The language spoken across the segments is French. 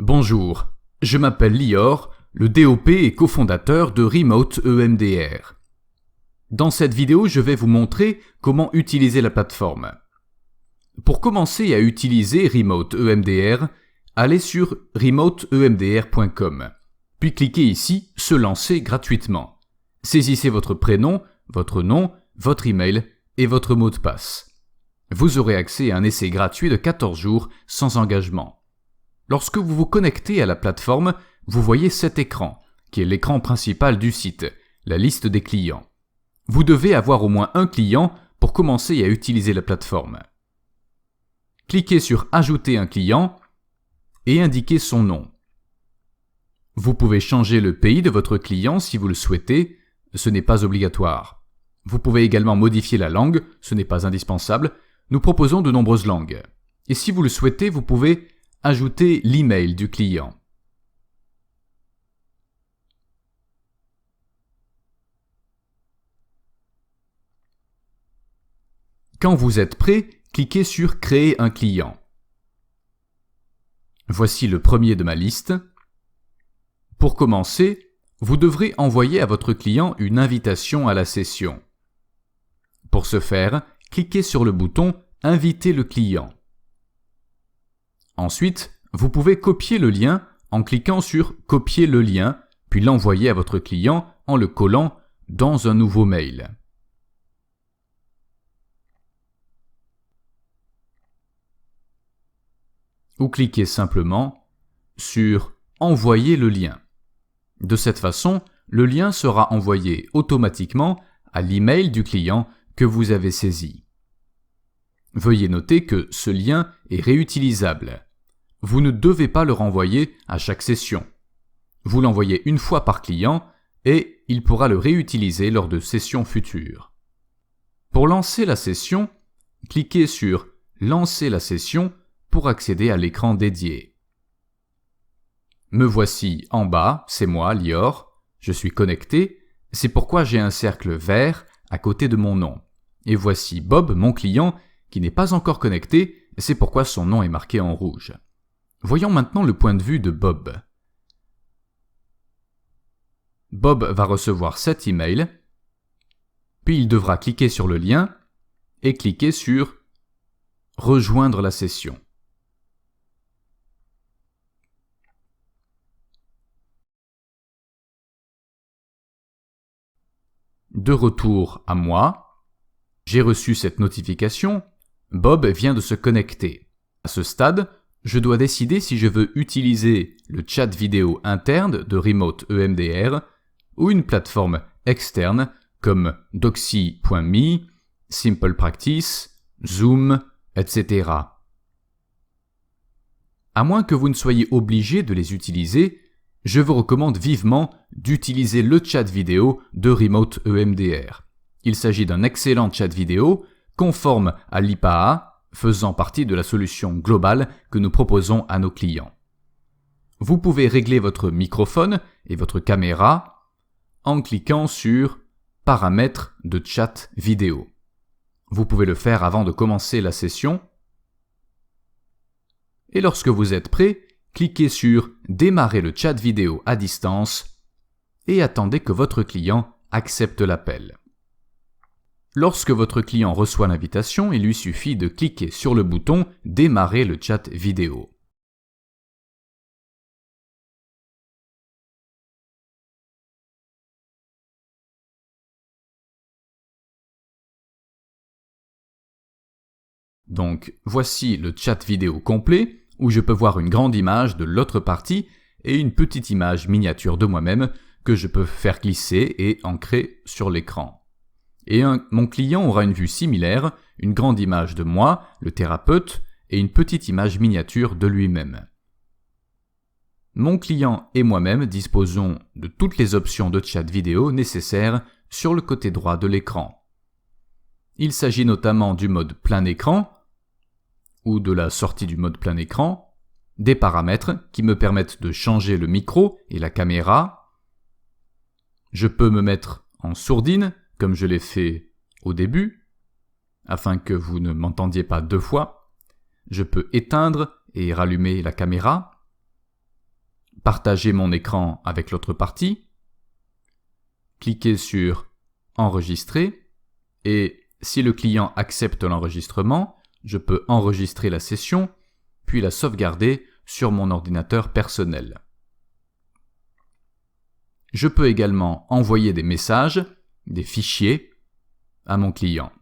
Bonjour, je m'appelle Lior, le DOP et cofondateur de Remote EMDR. Dans cette vidéo, je vais vous montrer comment utiliser la plateforme. Pour commencer à utiliser Remote EMDR, allez sur remoteemdr.com, puis cliquez ici « Se lancer gratuitement ». Saisissez votre prénom, votre nom, votre email et votre mot de passe. Vous aurez accès à un essai gratuit de 14 jours sans engagement. Lorsque vous vous connectez à la plateforme, vous voyez cet écran, qui est l'écran principal du site, la liste des clients. Vous devez avoir au moins un client pour commencer à utiliser la plateforme. Cliquez sur « Ajouter un client » et indiquez son nom. Vous pouvez changer le pays de votre client si vous le souhaitez, ce n'est pas obligatoire. Vous pouvez également modifier la langue, ce n'est pas indispensable. Nous proposons de nombreuses langues. Et si vous le souhaitez, vous pouvez ajouter l'email du client. Quand vous êtes prêt, cliquez sur « Créer un client ». Voici le premier de ma liste. Pour commencer, vous devrez envoyer à votre client une invitation à la session. Pour ce faire, cliquez sur le bouton « Inviter le client ». Ensuite, vous pouvez copier le lien en cliquant sur « Copier le lien », puis l'envoyer à votre client en le collant dans un nouveau mail. Ou cliquez simplement sur « Envoyer le lien ». De cette façon, le lien sera envoyé automatiquement à l'email du client que vous avez saisi. Veuillez noter que ce lien est réutilisable. Vous ne devez pas le renvoyer à chaque session. Vous l'envoyez une fois par client et il pourra le réutiliser lors de sessions futures. Pour lancer la session, cliquez sur « Lancer la session » pour accéder à l'écran dédié. Me voici en bas, c'est moi, Lior. Je suis connecté, c'est pourquoi j'ai un cercle vert à côté de mon nom. Et voici Bob, mon client, qui n'est pas encore connecté, c'est pourquoi son nom est marqué en rouge. Voyons maintenant le point de vue de Bob. Bob va recevoir cet email, puis il devra cliquer sur le lien et cliquer sur « Rejoindre la session ». De retour à moi, j'ai reçu cette notification, Bob vient de se connecter. À ce stade, je dois décider si je veux utiliser le chat vidéo interne de Remote EMDR ou une plateforme externe comme Doxy.me, Simple Practice, Zoom, etc. À moins que vous ne soyez obligé de les utiliser, je vous recommande vivement d'utiliser le chat vidéo de Remote EMDR. Il s'agit d'un excellent chat vidéo conforme à l'IPAA, faisant partie de la solution globale que nous proposons à nos clients. Vous pouvez régler votre microphone et votre caméra en cliquant sur « Paramètres de chat vidéo ». Vous pouvez le faire avant de commencer la session. Et lorsque vous êtes prêt, cliquez sur « Démarrer le chat vidéo à distance » et attendez que votre client accepte l'appel. Lorsque votre client reçoit l'invitation, il lui suffit de cliquer sur le bouton « Démarrer le chat vidéo ». Donc, voici le chat vidéo complet, où je peux voir une grande image de l'autre partie et une petite image miniature de moi-même que je peux faire glisser et ancrer sur l'écran. Et mon client aura une vue similaire, une grande image de moi, le thérapeute, et une petite image miniature de lui-même. Mon client et moi-même disposons de toutes les options de chat vidéo nécessaires sur le côté droit de l'écran. Il s'agit notamment du mode plein écran, ou de la sortie du mode plein écran, des paramètres qui me permettent de changer le micro et la caméra. Je peux me mettre en sourdine, comme je l'ai fait au début, afin que vous ne m'entendiez pas deux fois. Je peux éteindre et rallumer la caméra. partager mon écran avec l'autre partie, cliquez sur Enregistrer et si le client accepte l'enregistrement, je peux enregistrer la session puis la sauvegarder sur mon ordinateur personnel. Je peux également envoyer des messages, des fichiers, à mon client.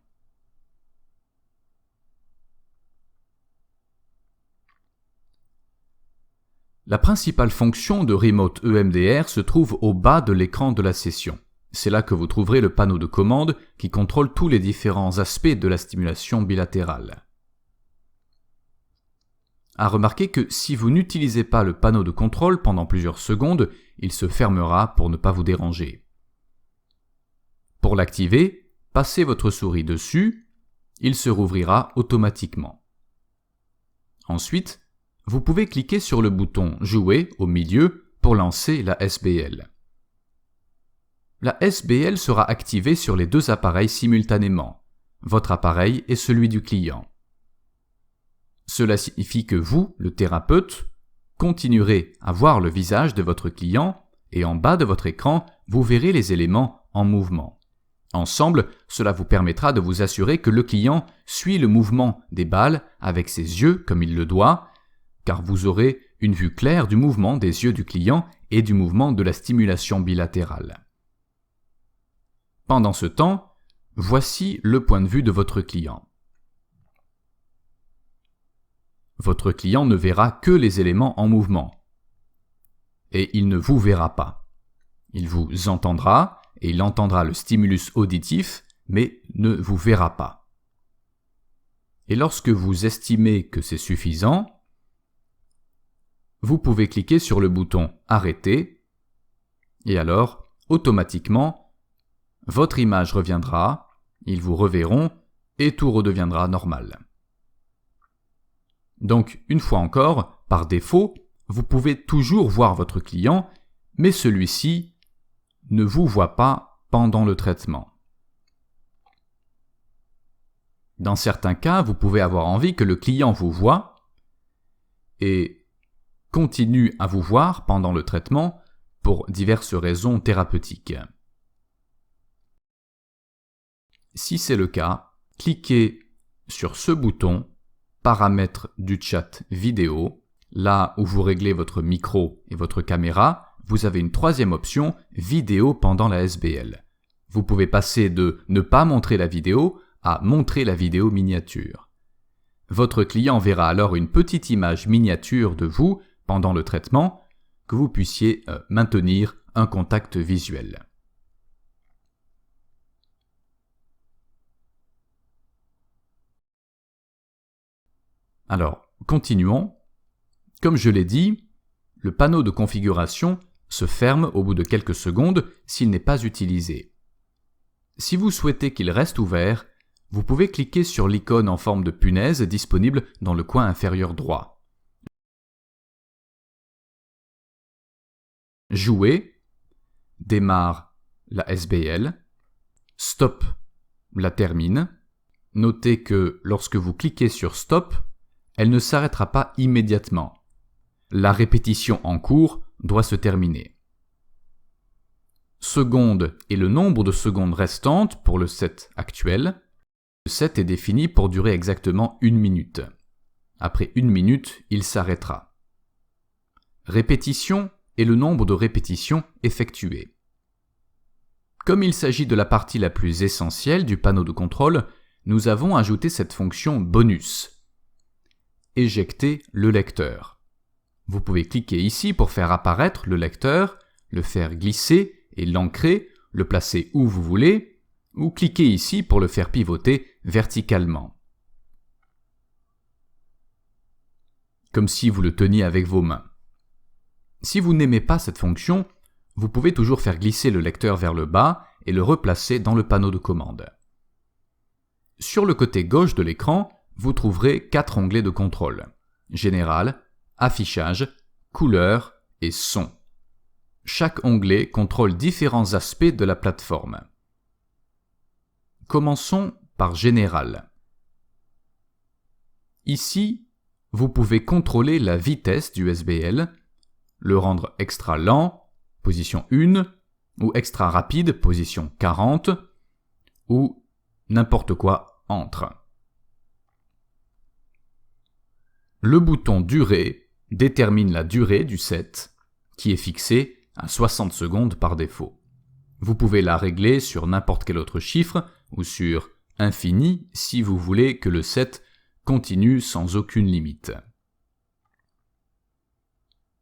La principale fonction de Remote EMDR se trouve au bas de l'écran de la session. C'est là que vous trouverez le panneau de commande qui contrôle tous les différents aspects de la stimulation bilatérale. À remarquer que si vous n'utilisez pas le panneau de contrôle pendant plusieurs secondes, il se fermera pour ne pas vous déranger. Pour l'activer, passez votre souris dessus, il se rouvrira automatiquement. Ensuite, vous pouvez cliquer sur le bouton « Jouer » au milieu pour lancer la SBL. La SBL sera activée sur les deux appareils simultanément, votre appareil et celui du client. Cela signifie que vous, le thérapeute, continuerez à voir le visage de votre client et en bas de votre écran, vous verrez les éléments en mouvement. Ensemble, cela vous permettra de vous assurer que le client suit le mouvement des balles avec ses yeux comme il le doit, car vous aurez une vue claire du mouvement des yeux du client et du mouvement de la stimulation bilatérale. Pendant ce temps, voici le point de vue de votre client. Votre client ne verra que les éléments en mouvement. Et il ne vous verra pas. Il vous entendra et il entendra le stimulus auditif, mais ne vous verra pas. Et lorsque vous estimez que c'est suffisant, vous pouvez cliquer sur le bouton « Arrêter » et alors, automatiquement, votre image reviendra, ils vous reverront et tout redeviendra normal. Donc, une fois encore, par défaut, vous pouvez toujours voir votre client, mais celui-ci ne vous voit pas pendant le traitement. Dans certains cas, vous pouvez avoir envie que le client vous voie et continue à vous voir pendant le traitement pour diverses raisons thérapeutiques. Si c'est le cas, cliquez sur ce bouton « Paramètres du chat vidéo ». Là où vous réglez votre micro et votre caméra, vous avez une troisième option « Vidéo pendant la SBL ». Vous pouvez passer de « Ne pas montrer la vidéo » à « Montrer la vidéo miniature ». Votre client verra alors une petite image miniature de vous pendant le traitement, que vous puissiez maintenir un contact visuel. Alors, continuons. Comme je l'ai dit, le panneau de configuration se ferme au bout de quelques secondes s'il n'est pas utilisé. Si vous souhaitez qu'il reste ouvert, vous pouvez cliquer sur l'icône en forme de punaise disponible dans le coin inférieur droit. Jouer démarre la SBL, Stop la termine. Notez que lorsque vous cliquez sur Stop, elle ne s'arrêtera pas immédiatement. La répétition en cours doit se terminer. Seconde est le nombre de secondes restantes pour le set actuel. Le set est défini pour durer exactement 1 minute. Après 1 minute, il s'arrêtera. Répétition est le nombre de répétitions effectuées. Comme il s'agit de la partie la plus essentielle du panneau de contrôle, nous avons ajouté cette fonction bonus. Éjecter le lecteur. Vous pouvez cliquer ici pour faire apparaître le lecteur, le faire glisser et l'ancrer, le placer où vous voulez, ou cliquez ici pour le faire pivoter verticalement. Comme si vous le teniez avec vos mains. Si vous n'aimez pas cette fonction, vous pouvez toujours faire glisser le lecteur vers le bas et le replacer dans le panneau de commande. Sur le côté gauche de l'écran, vous trouverez 4 onglets de contrôle. Général, affichage, couleur et son. Chaque onglet contrôle différents aspects de la plateforme. Commençons par Général. Ici, vous pouvez contrôler la vitesse du SBL, le rendre extra lent, position 1, ou extra rapide, position 40, ou n'importe quoi entre. Le bouton Durée détermine la durée du set, qui est fixée à 60 secondes par défaut. Vous pouvez la régler sur n'importe quel autre chiffre ou sur infini si vous voulez que le set continue sans aucune limite.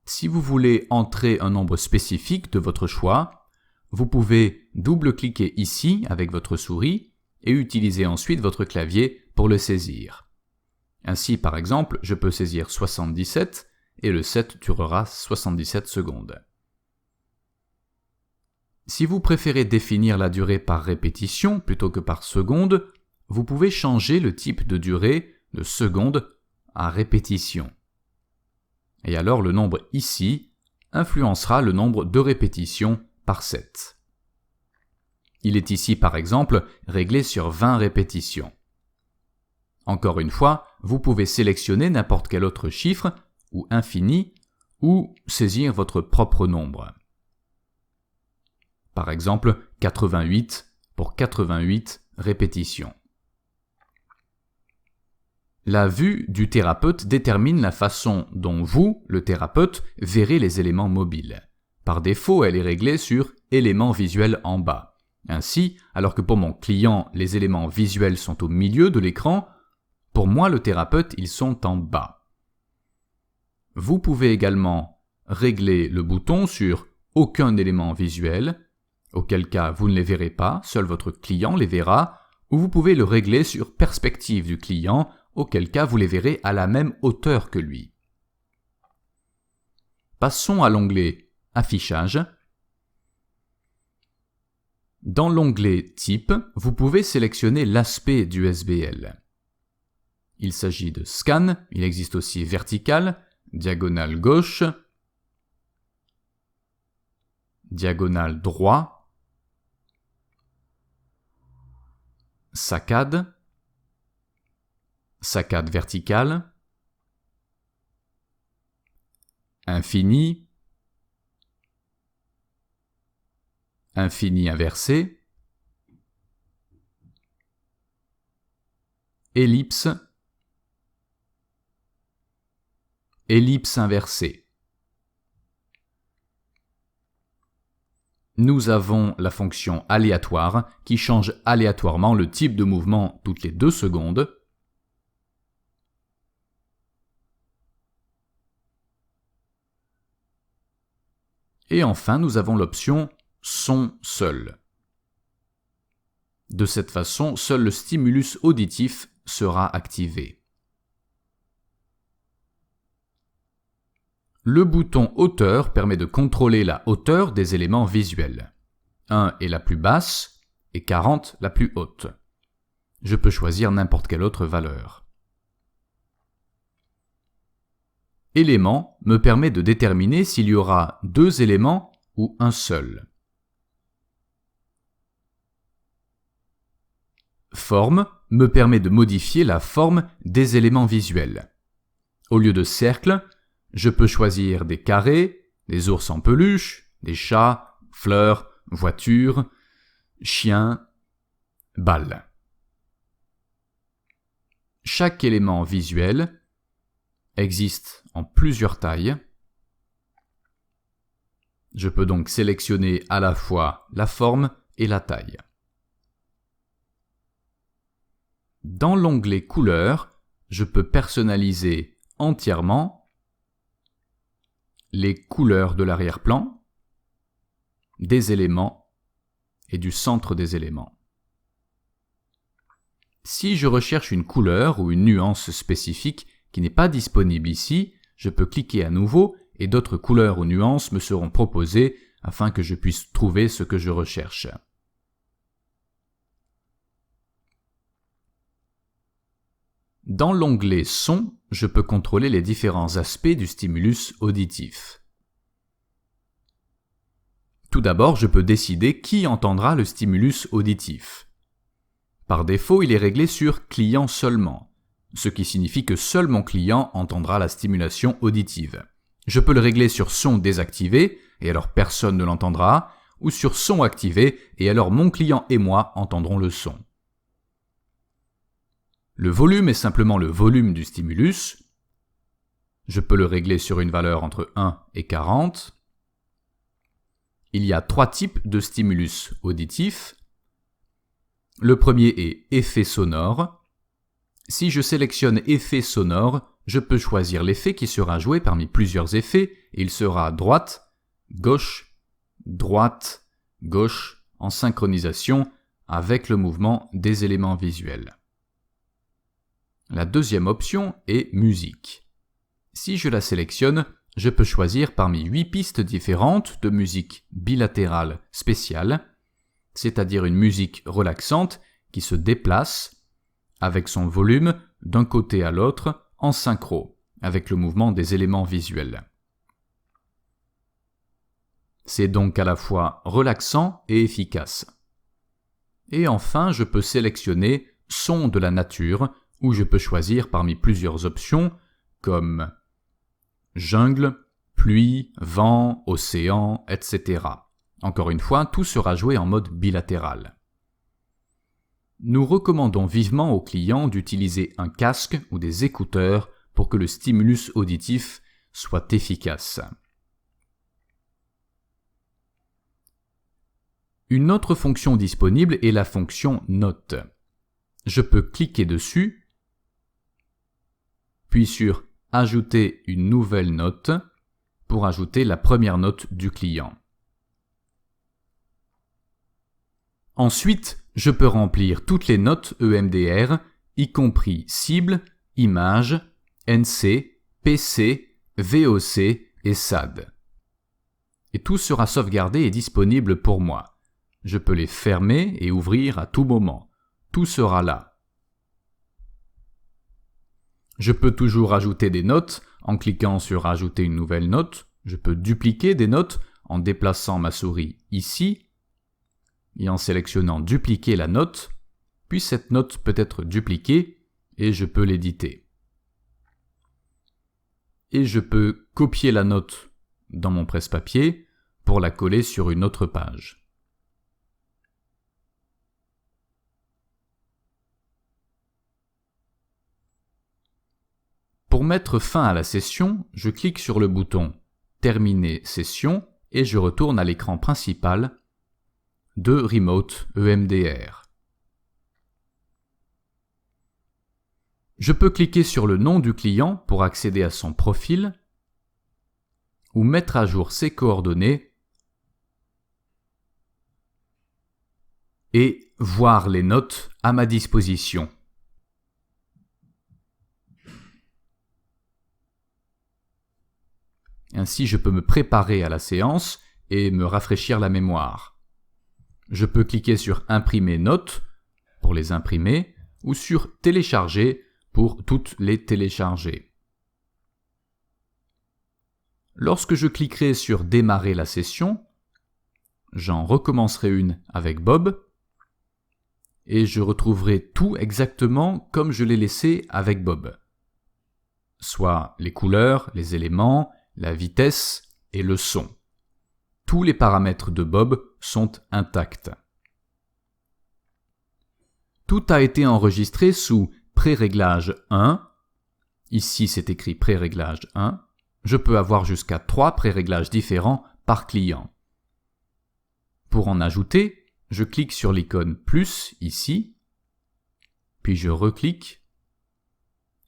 Si vous voulez entrer un nombre spécifique de votre choix, vous pouvez double-cliquer ici avec votre souris et utiliser ensuite votre clavier pour le saisir. Ainsi, par exemple, je peux saisir 77 et le set durera 77 secondes. Si vous préférez définir la durée par répétition plutôt que par seconde, vous pouvez changer le type de durée de seconde à répétition. Et alors le nombre ici influencera le nombre de répétitions par set. Il est ici par exemple réglé sur 20 répétitions. Encore une fois, vous pouvez sélectionner n'importe quel autre chiffre, ou infini, ou saisir votre propre nombre. Par exemple, 88 pour 88 répétitions. La vue du thérapeute détermine la façon dont vous, le thérapeute, verrez les éléments mobiles. Par défaut, elle est réglée sur éléments visuels en bas. Ainsi, alors que pour mon client, les éléments visuels sont au milieu de l'écran, pour moi, le thérapeute, ils sont en bas. Vous pouvez également régler le bouton sur aucun élément visuel, auquel cas vous ne les verrez pas, seul votre client les verra, ou vous pouvez le régler sur perspective du client, auquel cas vous les verrez à la même hauteur que lui. Passons à l'onglet Affichage. Dans l'onglet Type, vous pouvez sélectionner l'aspect du SBL. Il s'agit de Scan, il existe aussi vertical, diagonale gauche, diagonale droit, saccade, saccade verticale, infini, infini inversé, ellipse, ellipse inversée. Nous avons la fonction aléatoire qui change aléatoirement le type de mouvement toutes les 2 secondes. Et enfin, nous avons l'option son seul. De cette façon, seul le stimulus auditif sera activé. Le bouton hauteur permet de contrôler la hauteur des éléments visuels. 1 est la plus basse et 40 la plus haute. Je peux choisir n'importe quelle autre valeur. Élément me permet de déterminer s'il y aura 2 éléments ou un seul. Forme me permet de modifier la forme des éléments visuels. Au lieu de cercle, je peux choisir des carrés, des ours en peluche, des chats, fleurs, voitures, chiens, balles. Chaque élément visuel existe en plusieurs tailles. Je peux donc sélectionner à la fois la forme et la taille. Dans l'onglet Couleurs, je peux personnaliser entièrement les couleurs de l'arrière-plan, des éléments et du centre des éléments. Si je recherche une couleur ou une nuance spécifique qui n'est pas disponible ici, je peux cliquer à nouveau et d'autres couleurs ou nuances me seront proposées afin que je puisse trouver ce que je recherche. Dans l'onglet Son, je peux contrôler les différents aspects du stimulus auditif. Tout d'abord, je peux décider qui entendra le stimulus auditif. Par défaut, il est réglé sur client seulement, ce qui signifie que seul mon client entendra la stimulation auditive. Je peux le régler sur son désactivé, et alors personne ne l'entendra, ou sur son activé, et alors mon client et moi entendrons le son. Le volume est simplement le volume du stimulus. Je peux le régler sur une valeur entre 1 et 40. Il y a 3 types de stimulus auditifs. Le premier est effet sonore. Si je sélectionne effet sonore, je peux choisir l'effet qui sera joué parmi plusieurs effets. Il sera droite, gauche, en synchronisation avec le mouvement des éléments visuels. La deuxième option est musique. Si je la sélectionne, je peux choisir parmi 8 pistes différentes de musique bilatérale spéciale, c'est-à-dire une musique relaxante qui se déplace avec son volume d'un côté à l'autre en synchro avec le mouvement des éléments visuels. C'est donc à la fois relaxant et efficace. Et enfin, je peux sélectionner son de la nature, où je peux choisir parmi plusieurs options comme jungle, pluie, vent, océan, etc. Encore une fois, tout sera joué en mode bilatéral. Nous recommandons vivement aux clients d'utiliser un casque ou des écouteurs pour que le stimulus auditif soit efficace. Une autre fonction disponible est la fonction note. Je peux cliquer dessus, puis sur « Ajouter une nouvelle note » pour ajouter la première note du client. Ensuite, je peux remplir toutes les notes EMDR, y compris cible, image, NC, PC, VOC et SAD. Et tout sera sauvegardé et disponible pour moi. Je peux les fermer et ouvrir à tout moment. Tout sera là. Je peux toujours ajouter des notes en cliquant sur « Ajouter une nouvelle note ». Je peux dupliquer des notes en déplaçant ma souris ici et en sélectionnant « Dupliquer la note », puis cette note peut être dupliquée et je peux l'éditer. Et je peux copier la note dans mon presse-papier pour la coller sur une autre page. Pour mettre fin à la session, je clique sur le bouton « Terminer session » et je retourne à l'écran principal de Remote EMDR. Je peux cliquer sur le nom du client pour accéder à son profil ou mettre à jour ses coordonnées et voir les notes à ma disposition. Ainsi, je peux me préparer à la séance et me rafraîchir la mémoire. Je peux cliquer sur « Imprimer notes » pour les imprimer ou sur « Télécharger » pour toutes les télécharger. Lorsque je cliquerai sur « Démarrer la session », j'en recommencerai une avec Bob et je retrouverai tout exactement comme je l'ai laissé avec Bob, soit les couleurs, les éléments, la vitesse et le son. Tous les paramètres de Bob sont intacts. Tout a été enregistré sous pré-réglage 1. Ici, c'est écrit pré-réglage 1. Je peux avoir jusqu'à 3 pré-réglages différents par client. Pour en ajouter, je clique sur l'icône plus ici, puis je reclique.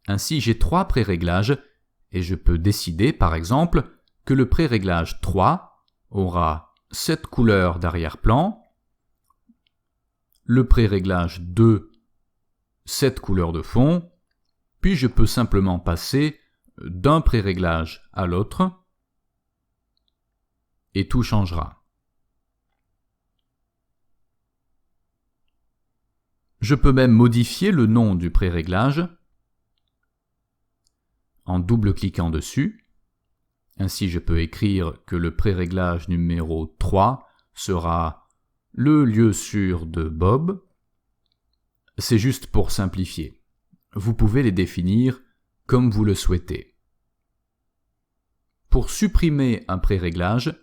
Ainsi, j'ai 3 pré-réglages et je peux décider, par exemple, que le pré-réglage 3 aura cette couleur d'arrière-plan, le pré-réglage 2, cette couleur de fond, puis je peux simplement passer d'un pré-réglage à l'autre et tout changera. Je peux même modifier le nom du pré-réglage en double-cliquant dessus. Ainsi, je peux écrire que le pré-réglage numéro 3 sera le lieu sûr de Bob. C'est juste pour simplifier. Vous pouvez les définir comme vous le souhaitez. Pour supprimer un préréglage,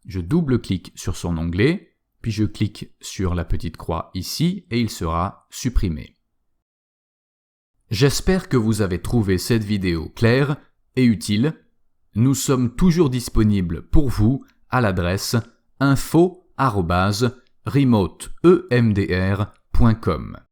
je double-clique sur son onglet, puis je clique sur la petite croix ici et il sera supprimé. J'espère que vous avez trouvé cette vidéo claire et utile. Nous sommes toujours disponibles pour vous à l'adresse info@remoteemdr.com.